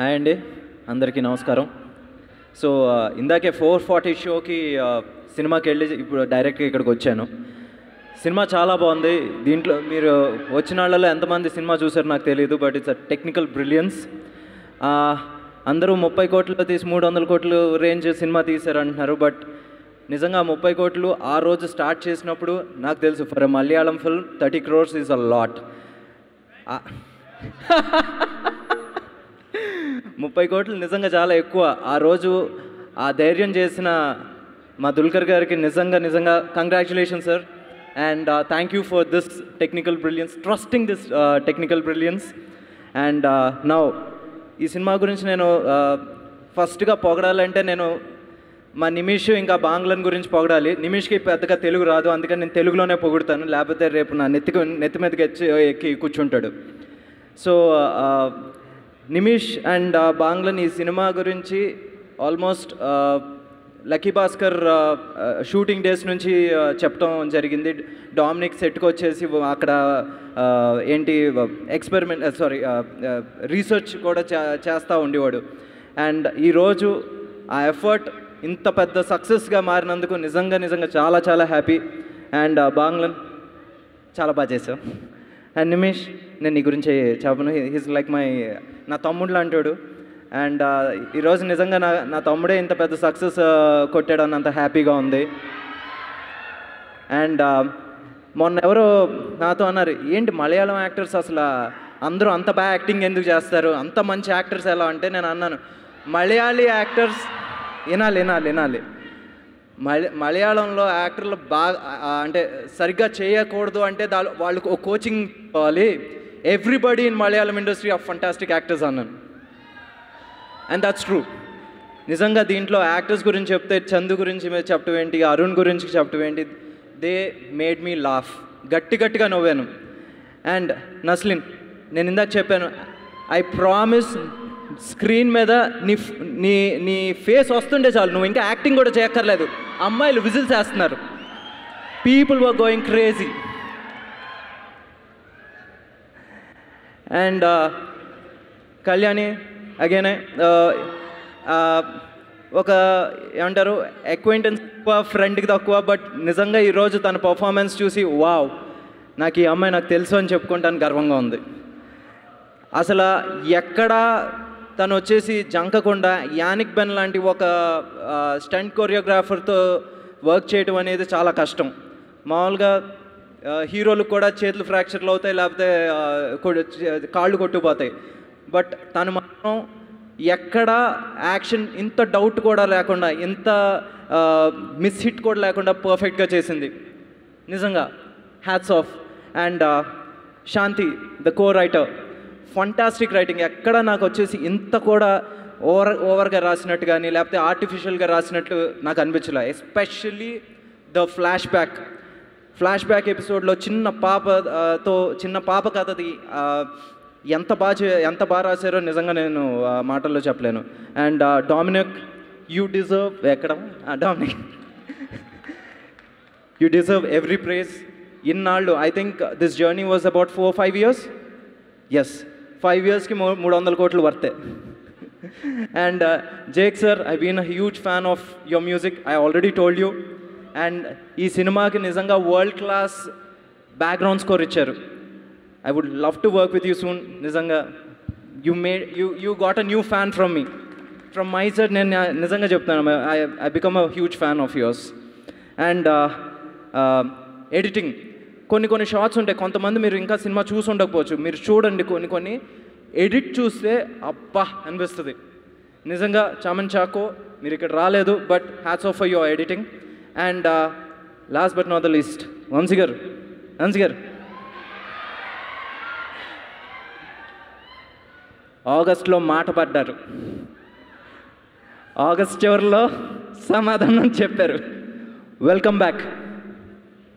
Hi అండి, అందరికీ నమస్కారం. సో ఇందాకే 4:40 షోకి సినిమాకి వెళ్ళి ఇప్పుడు డైరెక్ట్గా ఇక్కడికి వచ్చాను. సినిమా చాలా బాగుంది. దీంట్లో మీరు వచ్చిన వాళ్ళలో ఎంతమంది సినిమా చూసారో నాకు తెలియదు, but it's a technical brilliance. అందరూ 30 కోట్లు తీసి 300 కోట్లు రేంజ్ సినిమా తీశారు అంటున్నారు, బట్ నిజంగా 30 కోట్లు ఆ రోజు స్టార్ట్ చేసినప్పుడు నాకు తెలుసు for a Malayalam film 30 crores is a lot. 30 కోట్లు నిజంగా చాలా ఎక్కువ. ఆ రోజు ఆ ధైర్యం చేసిన మా దుల్కర్ గారికి నిజంగా congratulation sir, and thank you for this technical brilliance, trusting this technical brilliance. And now ఈ సినిమా గురించి నేను ఫస్ట్గా పొగడాలంటే నేను మా నిమిష్ ఇంకా బాంగ్లన్ గురించి పొగడాలి. నిమిష్కి పెద్దగా తెలుగు రాదు, అందుకని నేను తెలుగులోనే పొగుడతాను, లేకపోతే రేపు నా నెత్తి మీదకి ఎక్కి కూర్చుంటాడు. సో నిమిష్ అండ్ బాంగ్లన్ ఈ సినిమా గురించి almost lucky Bhaskar shooting days నుంచి చెప్పడం జరిగింది. డామినిక్ సెట్కి వచ్చేసి అక్కడ ఏంటి రీసెర్చ్ కూడా చేస్తూ ఉండేవాడు. అండ్ ఈరోజు ఆ ఎఫర్ట్ ఇంత పెద్ద సక్సెస్గా మారినందుకు నిజంగా చాలా హ్యాపీ. అండ్ బాంగ్లన్ చాలా బాగా చేశావు. అండ్ నిమిష్, నేను నీ గురించి చెప్పను, హీస్ లైక్ నా తమ్ముడులా అంటాడు. అండ్ ఈరోజు నిజంగా నా తమ్ముడే ఇంత పెద్ద సక్సెస్ కొట్టాడు అన్నంత హ్యాపీగా ఉంది. అండ్ మొన్న ఎవరో నాతో అన్నారు, ఏంటి మలయాళం యాక్టర్స్ అసలు అందరూ అంత బాగా యాక్టింగ్ ఎందుకు చేస్తారు, అంత మంచి యాక్టర్స్ ఎలా అంటే, నేను అన్నాను మలయాళీ యాక్టర్స్ వినాలి. మలయాళంలో యాక్టర్లు బాగా అంటే సరిగ్గా చేయకూడదు అంటే వాళ్ళకు ఒక కోచింగ్ కావాలి. Everybody in Malayalam industry of fantastic actors అన్నాను, అండ్ దట్స్ ట్రూ. నిజంగా దీంట్లో యాక్టర్స్ గురించి చెప్తే చందు గురించి చెప్పడం ఏంటి, అరుణ్ గురించి చెప్పడం ఏంటి, దే మేడ్ మీ లాఫ్, గట్టిగా నవ్వాను. అండ్ నస్లిన్, నేను ఇందాక చెప్పాను, ఐ ప్రామిస్ స్క్రీన్ మీద నీ ఫేస్ వస్తుండే చాలు, నువ్వు ఇంకా యాక్టింగ్ కూడా చేయక్కర్లేదు. అమ్మాయిలు విజిల్స్ వేస్తున్నారు, people were going crazy. And Kalyani again ఒక ఏమంటారు అక్వైంటెన్స్ తక్కువ, ఫ్రెండ్కి తక్కువ, బట్ నిజంగా ఈరోజు తన పర్ఫార్మెన్స్ చూసి వావ్, నాకు ఈ అమ్మాయి నాకు తెలుసు అని చెప్పుకుంటాను గర్వంగా ఉంది. అసలు ఎక్కడా తను వచ్చేసి జంకకుండా యానిక్ బెన్ లాంటి ఒక స్టంట్ కొరియోగ్రాఫర్తో వర్క్ చేయడం అనేది చాలా కష్టం. మామూలుగా హీరోలకు కూడా చేతులు ఫ్రాక్చర్లు అవుతాయి, లేకపోతే కాళ్ళు కొట్టుకుపోతాయి, బట్ తను మాత్రం ఎక్కడ యాక్షన్ ఇంత డౌట్ కూడా లేకుండా, ఇంత మిస్ హిట్ కూడా లేకుండా పర్ఫెక్ట్గా చేసింది. నిజంగా hats off. And Shanti the co writer, fantastic writing. ఎక్కడ నాకు వచ్చేసి ఇంత కూడా ఓవర్గా రాసినట్టు కానీ లేకపోతే ఆర్టిఫిషియల్గా రాసినట్లు నాకు అనిపించలే. ఎస్పెషల్లీ ద ఫ్లాష్ బ్యాక్ ఎపిసోడ్లో చిన్న పాప కథది ఎంత బాగా రాశారో నిజంగా నేను మాటల్లో చెప్పలేను. And Dominic, you deserve Dominic you deserve every prize. ఇన్నాళ్ళు I think this journey was about 4-5 years. Yes, 5 yearsకి 300 కోట్లు వర్తే. And Jake sir, I been a huge fan of your music, I already told you. And ఈ సినిమాకి నిజంగా world class background score ఇచ్చారు. I would love to work with you soon. నిజంగా you got a new fan from me, from my side. నేను నిజంగా చెప్తాను, I become a huge fan of yours. And editing, కొన్ని shorts ఉంటాయి, కొంతమంది మీరు ఇంకా సినిమా చూసి ఉండకపోవచ్చు, మీరు చూడండి. కొన్ని ఎడిట్ చూస్తే అబ్బా అనిపిస్తుంది. నిజంగా చామన్ చాకో, మీరు ఇక్కడ రాలేదు, but hats off for your editing. And last but not the least, Vamsi garu ఆగస్ట్లో మాట పడ్డారు, ఆగస్ట్ చివరిలో సమాధానం చెప్పారు. Welcome back.